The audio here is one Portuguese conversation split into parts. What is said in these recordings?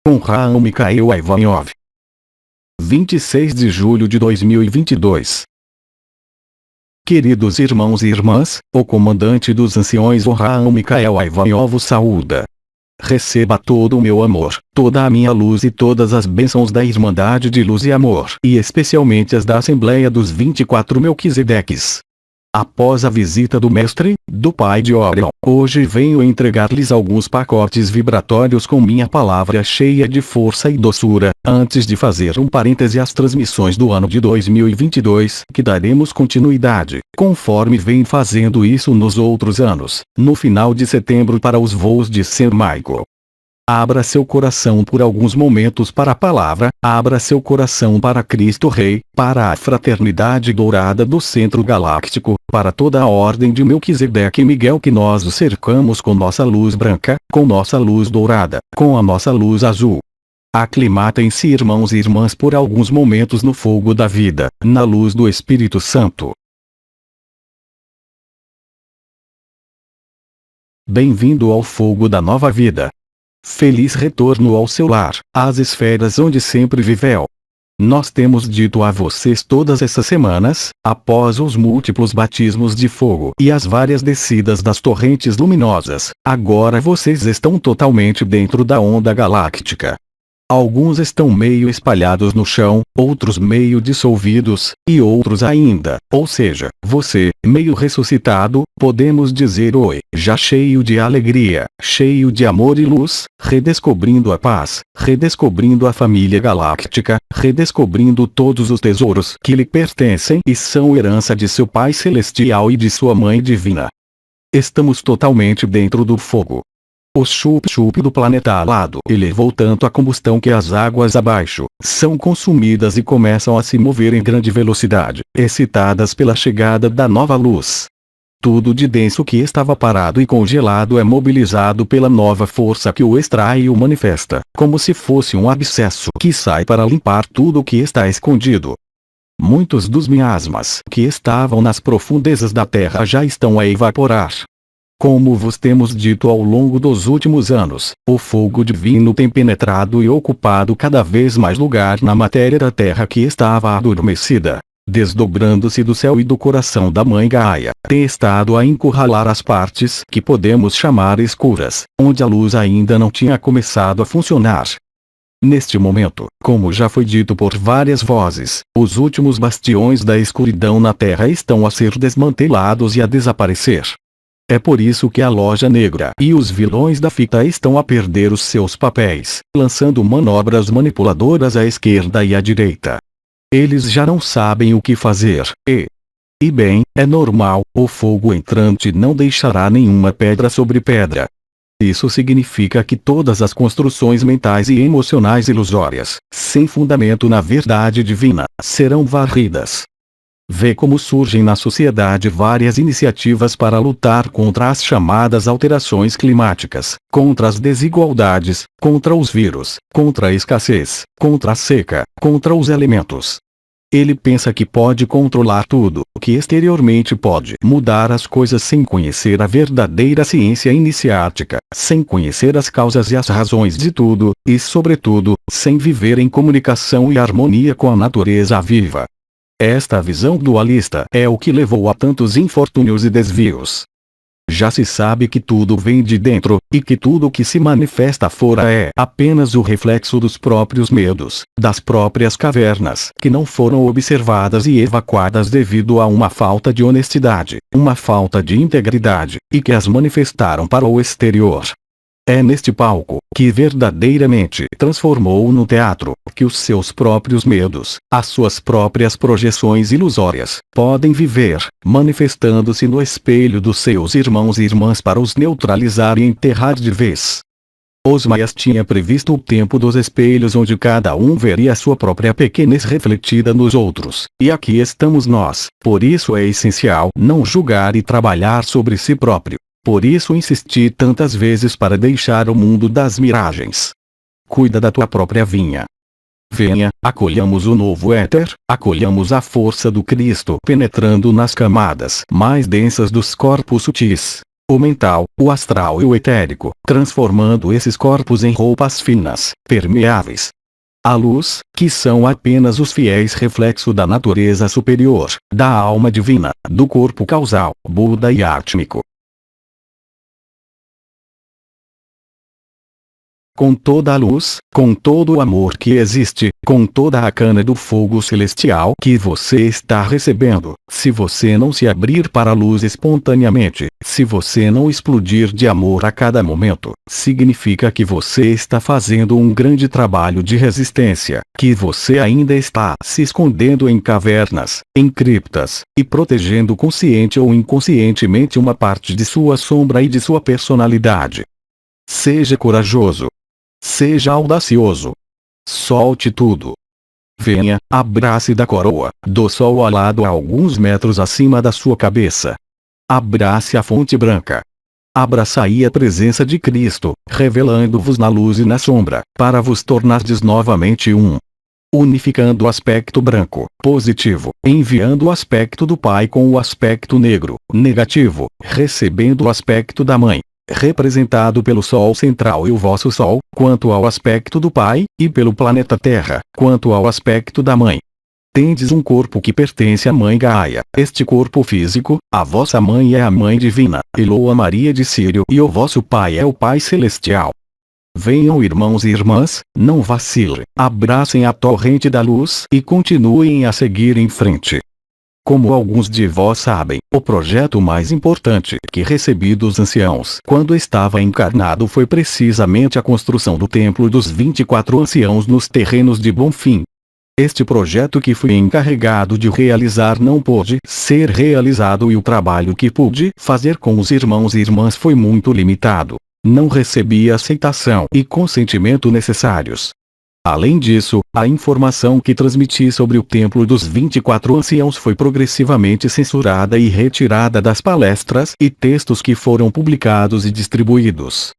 com Raam Mikhael Ivanov. 26 de julho de 2022. Queridos irmãos e irmãs, o comandante dos anciões Raam Mikhael Ivanov o saúda. Receba todo o meu amor, toda a minha luz e todas as bênçãos da Irmandade de Luz e Amor, e especialmente as da Assembleia dos 24 Melquisedeques. Após a visita do Mestre, do Pai de Orion, hoje venho entregar-lhes alguns pacotes vibratórios com minha palavra cheia de força e doçura, antes de fazer um parêntese às transmissões do ano de 2022, que daremos continuidade, conforme vem fazendo isso nos outros anos, no final de setembro para os voos de St. Michael. Abra seu coração por alguns momentos para a palavra, abra seu coração para Cristo Rei, para a fraternidade dourada do Centro Galáctico, para toda a ordem de Melquisedeque e Miguel, que nós o cercamos com nossa luz branca, com nossa luz dourada, com a nossa luz azul. Aclimatem-se, irmãos e irmãs, por alguns momentos no fogo da vida, na luz do Espírito Santo. Bem-vindo ao fogo da nova vida. Feliz retorno ao seu lar, às esferas onde sempre viveu. Nós temos dito a vocês todas essas semanas, após os múltiplos batismos de fogo e as várias descidas das torrentes luminosas, agora vocês estão totalmente dentro da onda galáctica. Alguns estão meio espalhados no chão, outros meio dissolvidos, e outros ainda, ou seja, você, meio ressuscitado, podemos dizer oi, já cheio de alegria, cheio de amor e luz, redescobrindo a paz, redescobrindo a família galáctica, redescobrindo todos os tesouros que lhe pertencem e são herança de seu Pai Celestial e de sua Mãe Divina. Estamos totalmente dentro do fogo. O chup-chup do planeta alado elevou tanto a combustão que as águas abaixo são consumidas e começam a se mover em grande velocidade, excitadas pela chegada da nova luz. Tudo de denso que estava parado e congelado é mobilizado pela nova força que o extrai e o manifesta, como se fosse um abscesso que sai para limpar tudo o que está escondido. Muitos dos miasmas que estavam nas profundezas da Terra já estão a evaporar. Como vos temos dito ao longo dos últimos anos, o fogo divino tem penetrado e ocupado cada vez mais lugar na matéria da Terra que estava adormecida. Desdobrando-se do céu e do coração da Mãe Gaia, tem estado a encurralar as partes que podemos chamar escuras, onde a luz ainda não tinha começado a funcionar. Neste momento, como já foi dito por várias vozes, os últimos bastiões da escuridão na Terra estão a ser desmantelados e a desaparecer. É por isso que a Loja Negra e os vilões da fita estão a perder os seus papéis, lançando manobras manipuladoras à esquerda e à direita. Eles já não sabem o que fazer, e bem, é normal, o fogo entrante não deixará nenhuma pedra sobre pedra. Isso significa que todas as construções mentais e emocionais ilusórias, sem fundamento na verdade divina, serão varridas. Vê como surgem na sociedade várias iniciativas para lutar contra as chamadas alterações climáticas, contra as desigualdades, contra os vírus, contra a escassez, contra a seca, contra os elementos. Ele pensa que pode controlar tudo, que exteriormente pode mudar as coisas sem conhecer a verdadeira ciência iniciática, sem conhecer as causas e as razões de tudo, e sobretudo, sem viver em comunicação e harmonia com a natureza viva. Esta visão dualista é o que levou a tantos infortúnios e desvios. Já se sabe que tudo vem de dentro, e que tudo que se manifesta fora é apenas o reflexo dos próprios medos, das próprias cavernas, que não foram observadas e evacuadas devido a uma falta de honestidade, uma falta de integridade, e que as manifestaram para o exterior. É neste palco, que verdadeiramente transformou no teatro, que os seus próprios medos, as suas próprias projeções ilusórias, podem viver, manifestando-se no espelho dos seus irmãos e irmãs para os neutralizar e enterrar de vez. Os maias tinham previsto o tempo dos espelhos onde cada um veria a sua própria pequenez refletida nos outros, e aqui estamos nós, por isso é essencial não julgar e trabalhar sobre si próprio. Por isso insisti tantas vezes para deixar o mundo das miragens. Cuida da tua própria vinha. Venha, acolhamos o novo éter, acolhamos a força do Cristo penetrando nas camadas mais densas dos corpos sutis. o mental, o astral e o etérico, transformando esses corpos em roupas finas, permeáveis. A luz, que são apenas os fiéis reflexo da natureza superior, da alma divina, do corpo causal, Buda e átmico. Com toda a luz, com todo o amor que existe, com toda a cana do fogo celestial que você está recebendo, se você não se abrir para a luz espontaneamente, se você não explodir de amor a cada momento, significa que você está fazendo um grande trabalho de resistência, que você ainda está se escondendo em cavernas, em criptas, e protegendo consciente ou inconscientemente uma parte de sua sombra e de sua personalidade. Seja corajoso. Seja audacioso. Solte tudo. Venha, abrace da coroa, do sol alado a alguns metros acima da sua cabeça. Abrace a fonte branca. Abraçai a presença de Cristo, revelando-vos na luz e na sombra, para vos tornardes novamente um. Unificando o aspecto branco, positivo, enviando o aspecto do Pai com o aspecto negro, negativo, recebendo o aspecto da Mãe, representado pelo Sol central e o vosso Sol, quanto ao aspecto do Pai, e pelo planeta Terra, quanto ao aspecto da Mãe. Tendes um corpo que pertence à Mãe Gaia, este corpo físico, a vossa Mãe é a Mãe Divina, Eloa Maria de Sírio e o vosso Pai é o Pai Celestial. Venham irmãos e irmãs, não vacilem, abracem a torrente da luz e continuem a seguir em frente. Como alguns de vós sabem, o projeto mais importante que recebi dos anciãos quando estava encarnado foi precisamente a construção do Templo dos 24 Anciãos nos terrenos de Bonfim. Este projeto que fui encarregado de realizar não pôde ser realizado e o trabalho que pude fazer com os irmãos e irmãs foi muito limitado. Não recebi a aceitação e consentimento necessários. Além disso, a informação que transmiti sobre o Templo dos 24 Anciãos foi progressivamente censurada e retirada das palestras e textos que foram publicados e distribuídos.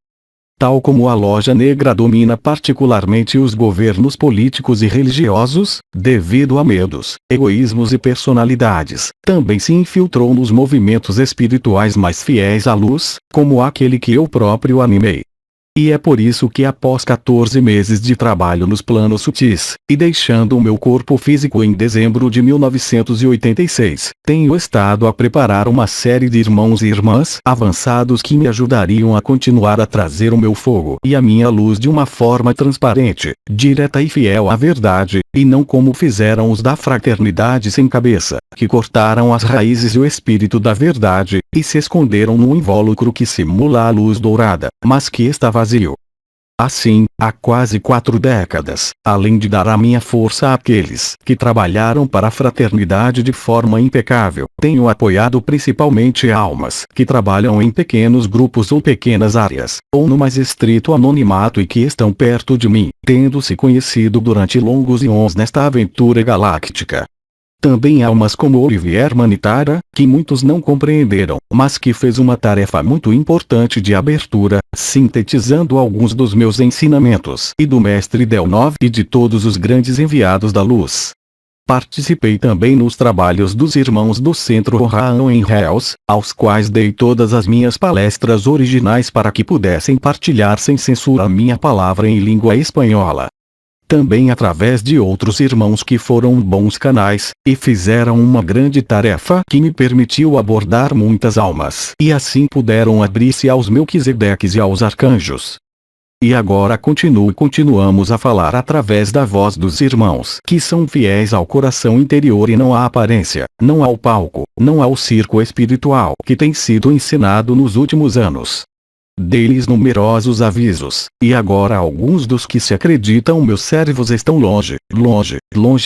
Tal como a loja negra domina particularmente os governos políticos e religiosos, devido a medos, egoísmos e personalidades, também se infiltrou nos movimentos espirituais mais fiéis à luz, como aquele que eu próprio animei. E é por isso que após 14 meses de trabalho nos planos sutis, e deixando o meu corpo físico em dezembro de 1986, tenho estado a preparar uma série de irmãos e irmãs avançados que me ajudariam a continuar a trazer o meu fogo e a minha luz de uma forma transparente, direta e fiel à verdade, e não como fizeram os da fraternidade sem cabeça, que cortaram as raízes e o espírito da verdade, e se esconderam num invólucro que simula a luz dourada, mas que está vazio. Assim, há quase 4 décadas, além de dar a minha força àqueles que trabalharam para a fraternidade de forma impecável, tenho apoiado principalmente almas que trabalham em pequenos grupos ou pequenas áreas, ou no mais estrito anonimato e que estão perto de mim, tendo se conhecido durante longos anos nesta aventura galáctica. Também almas como Olivier Manitara, que muitos não compreenderam, mas que fez uma tarefa muito importante de abertura, sintetizando alguns dos meus ensinamentos, e do Mestre Del9 e de todos os grandes enviados da luz. Participei também nos trabalhos dos irmãos do Centro Rohan em Hells, aos quais dei todas as minhas palestras originais para que pudessem partilhar sem censura minha palavra em língua espanhola. Também através de outros irmãos que foram bons canais, e fizeram uma grande tarefa que me permitiu abordar muitas almas, e assim puderam abrir-se aos Melquisedeques e aos arcanjos. E agora continuamos a falar através da voz dos irmãos que são fiéis ao coração interior e não à aparência, não ao palco, não ao circo espiritual que tem sido ensinado nos últimos anos. Dei-lhes numerosos avisos, e agora alguns dos que se acreditam meus servos estão longe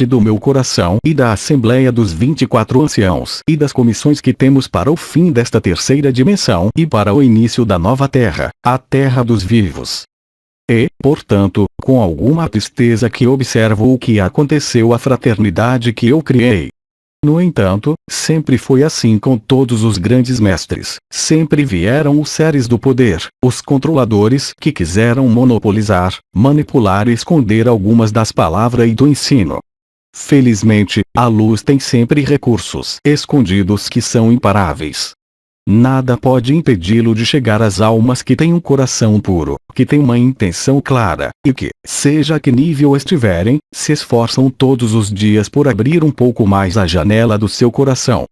do meu coração e da Assembleia dos 24 Anciãos e das comissões que temos para o fim desta terceira dimensão e para o início da nova terra, a terra dos vivos. E, portanto, com alguma tristeza que observo o que aconteceu à fraternidade que eu criei. No entanto, sempre foi assim com todos os grandes mestres. Sempre vieram os seres do poder, os controladores que quiseram monopolizar, manipular e esconder algumas das palavras e do ensino. Felizmente, a luz tem sempre recursos escondidos que são imparáveis. Nada pode impedi-lo de chegar às almas que têm um coração puro, que têm uma intenção clara, e que, seja a que nível estiverem, se esforçam todos os dias por abrir um pouco mais a janela do seu coração.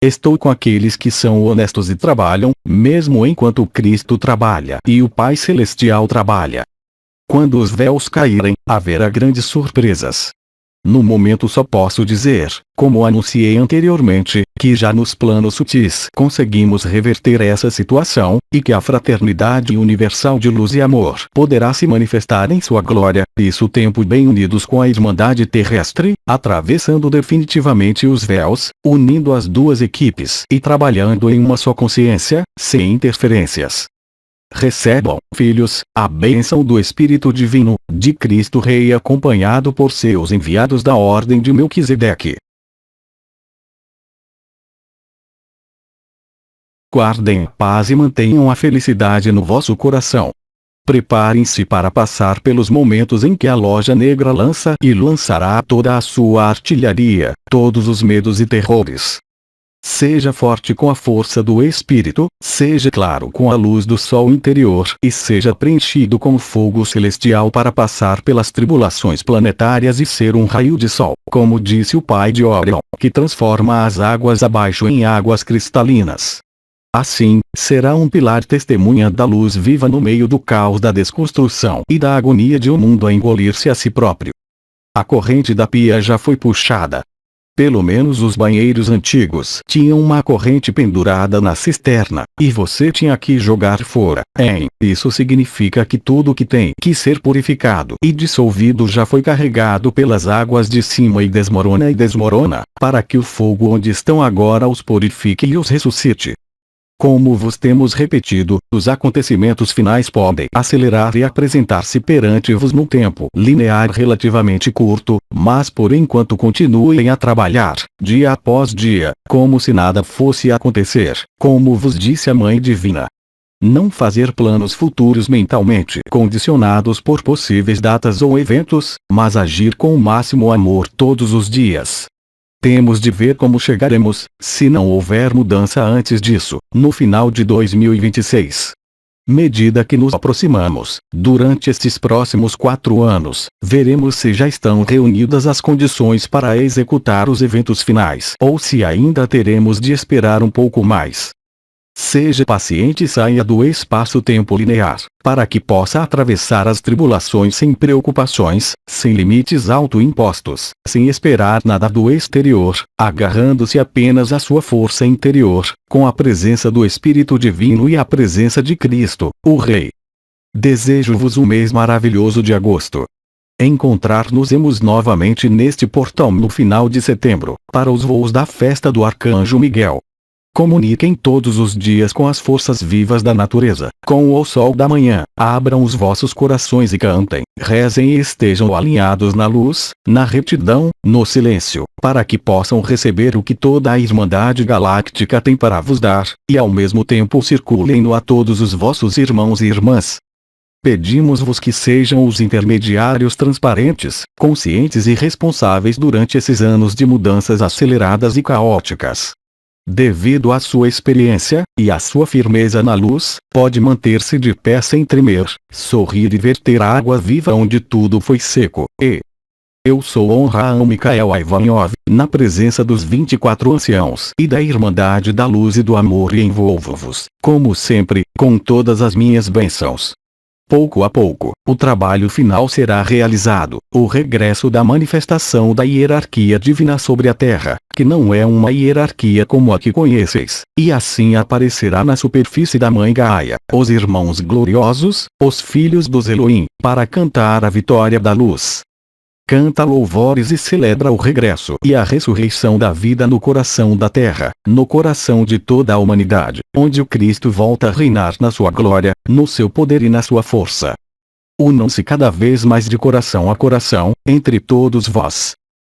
Estou com aqueles que são honestos e trabalham, mesmo enquanto Cristo trabalha e o Pai Celestial trabalha. Quando os véus caírem, haverá grandes surpresas. No momento só posso dizer, como anunciei anteriormente, que já nos planos sutis conseguimos reverter essa situação, e que a fraternidade universal de luz e amor poderá se manifestar em sua glória, isso tempo bem unidos com a irmandade terrestre, atravessando definitivamente os véus, unindo as duas equipes e trabalhando em uma só consciência, sem interferências. Recebam, filhos, a bênção do Espírito Divino, de Cristo Rei acompanhado por seus enviados da Ordem de Melquisedeque. Guardem a paz e mantenham a felicidade no vosso coração. Preparem-se para passar pelos momentos em que a loja negra lança e lançará toda a sua artilharia, todos os medos e terrores. Seja forte com a força do Espírito, seja claro com a luz do sol interior e seja preenchido com o fogo celestial para passar pelas tribulações planetárias e ser um raio de sol, como disse o pai de Orion, que transforma as águas abaixo em águas cristalinas. Assim, será um pilar testemunha da luz viva no meio do caos da desconstrução e da agonia de um mundo a engolir-se a si próprio. A corrente da pia já foi puxada. Pelo menos os banheiros antigos tinham uma corrente pendurada na cisterna, e você tinha que jogar fora. Isso significa que tudo que tem que ser purificado e dissolvido já foi carregado pelas águas de cima e desmorona, para que o fogo onde estão agora os purifique e os ressuscite. Como vos temos repetido, os acontecimentos finais podem acelerar e apresentar-se perante-vos num tempo linear relativamente curto, mas por enquanto continuem a trabalhar, dia após dia, como se nada fosse acontecer, como vos disse a Mãe Divina. Não fazer planos futuros mentalmente condicionados por possíveis datas ou eventos, mas agir com o máximo amor todos os dias. Temos de ver como chegaremos, se não houver mudança antes disso, no final de 2026. Medida que nos aproximamos, durante estes próximos 4 anos, veremos se já estão reunidas as condições para executar os eventos finais ou se ainda teremos de esperar um pouco mais. Seja paciente e saia do espaço-tempo linear, para que possa atravessar as tribulações sem preocupações, sem limites autoimpostos, sem esperar nada do exterior, agarrando-se apenas à sua força interior, com a presença do Espírito Divino e a presença de Cristo, o Rei. Desejo-vos um mês maravilhoso de agosto. Encontrar-nos-emos novamente neste portão no final de setembro, para os voos da festa do Arcanjo Miguel. Comuniquem todos os dias com as forças vivas da natureza, com o sol da manhã, abram os vossos corações e cantem, rezem e estejam alinhados na luz, na retidão, no silêncio, para que possam receber o que toda a Irmandade Galáctica tem para vos dar, e ao mesmo tempo circulem-no a todos os vossos irmãos e irmãs. Pedimos-vos que sejam os intermediários transparentes, conscientes e responsáveis durante esses anos de mudanças aceleradas e caóticas. Devido à sua experiência, e à sua firmeza na luz, pode manter-se de pé sem tremer, sorrir e verter a água viva onde tudo foi seco, e... Eu sou Honraão Mikhael Ivanov, na presença dos 24 anciãos e da Irmandade da Luz e do Amor e envolvo-vos, como sempre, com todas as minhas bênçãos. Pouco a pouco, o trabalho final será realizado, o regresso da manifestação da hierarquia divina sobre a Terra, que não é uma hierarquia como a que conheceis, e assim aparecerá na superfície da Mãe Gaia, os irmãos gloriosos, os filhos dos Elohim, para cantar a vitória da luz. Canta louvores e celebra o regresso e a ressurreição da vida no coração da Terra, no coração de toda a humanidade, onde o Cristo volta a reinar na sua glória, no seu poder e na sua força. Unam-se cada vez mais de coração a coração, entre todos vós.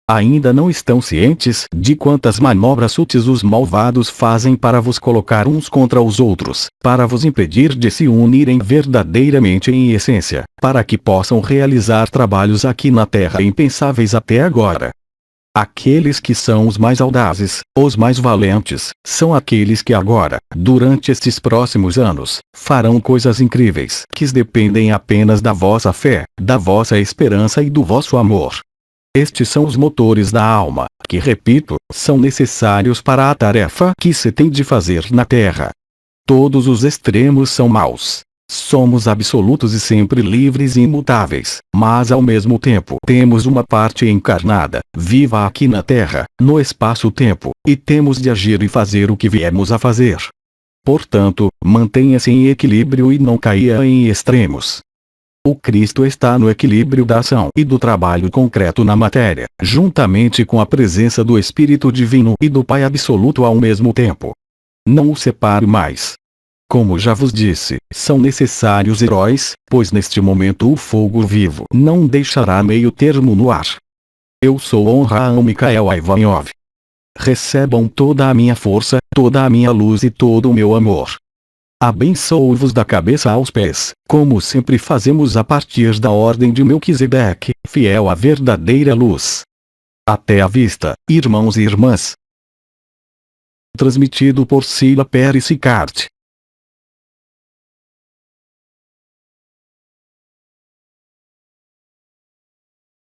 Ainda não estão cientes de quantas manobras sutis os malvados fazem para vos colocar uns contra os outros, para vos impedir de se unirem verdadeiramente em essência, para que possam realizar trabalhos aqui na Terra impensáveis até agora. Aqueles que são os mais audazes, os mais valentes, são aqueles que agora, durante estes próximos anos, farão coisas incríveis que dependem apenas da vossa fé, da vossa esperança e do vosso amor. Estes são os motores da alma, que, repito, são necessários para a tarefa que se tem de fazer na Terra. Todos os extremos são maus. Somos absolutos e sempre livres e imutáveis, mas ao mesmo tempo temos uma parte encarnada, viva aqui na Terra, no espaço-tempo, e temos de agir e fazer o que viemos a fazer. Portanto, mantenha-se em equilíbrio e não caia em extremos. O Cristo está no equilíbrio da ação e do trabalho concreto na matéria, juntamente com a presença do Espírito Divino e do Pai Absoluto ao mesmo tempo. Não o separe mais. Como já vos disse, são necessários heróis, pois neste momento o fogo vivo não deixará meio termo no ar. Eu sou Honra Mikhail Ivanov. Recebam toda a minha força, toda a minha luz e todo o meu amor. Abençoo-vos da cabeça aos pés, como sempre fazemos a partir da ordem de Melquisedeque, fiel à verdadeira luz. Até a vista, irmãos e irmãs. Transmitido por Sila Pérez Ricard.